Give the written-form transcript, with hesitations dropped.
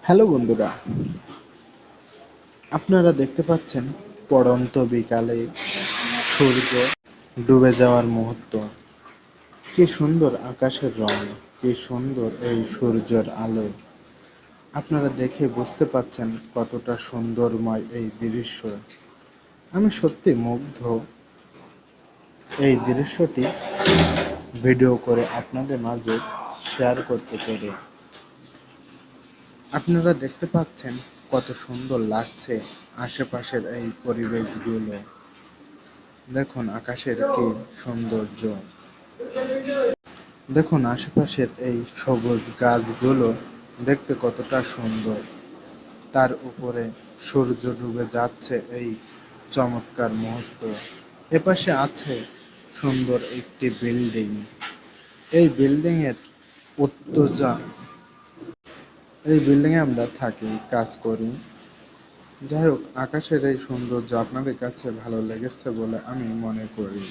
Hello বন্ধুরা, আপনারা দেখতে পাচ্ছেন পড়ন্ত বিকালে সূর্য ডুবে যাওয়ার মুহূর্ত। কি সুন্দর আকাশের রং, কি সুন্দর এই সূর্যের আলো। আপনারা দেখে বুঝতে পাচ্ছেন কতটা সুন্দরময় এই দৃশ্য। আমি সত্যি মুগ্ধ এই দৃশ্যটি ভিডিও করে আপনাদের মাঝে শেয়ার করতে পেরে। আপনারা দেখতে পাচ্ছেন কত সুন্দর লাগছে আশেপাশের এই পরিবেশগুলো। দেখুন আকাশের কি সৌন্দর্য, দেখুন আশেপাশের এই সবুজ গাছগুলো দেখতে কতটা সুন্দর। তার উপরে সূর্য ডুবে যাচ্ছে, এই চমৎকার মুহূর্ত। এপাশে আছে সুন্দর একটি বিল্ডিং। এই বিল্ডিং এর উত্তজা এই বিল্ডিং এ আমরা থাকি, কাজ করি। যাই হোক, আকাশের এই সৌন্দর্য আপনাদের কাছে ভালো লেগেছে বলে আমি মনে করি।